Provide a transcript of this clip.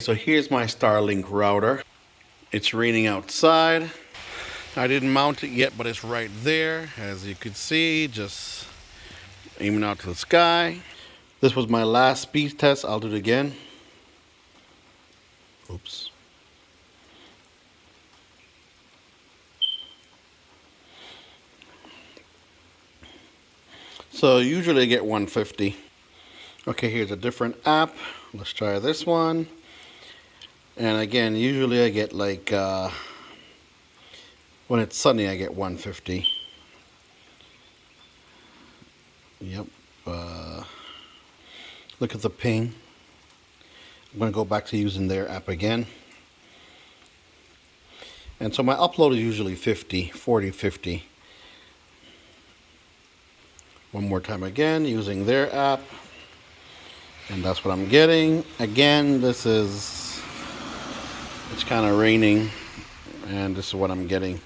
So here's my Starlink router. It's raining outside. I didn't mount it yet, but it's right there. As you can see, just aiming out to the sky. This was my last speed test. I'll do it again. Oops. So usually I get 150. Okay, here's a different app. Let's try this one. And again, usually I get like, when it's sunny, I get 150. Yep. Look at the ping. I'm going to go back to using their app again. And so my upload is usually 50, 40, 50. One more time again, using their app. And that's what I'm getting. Again, it's kind of raining. And this is what I'm getting.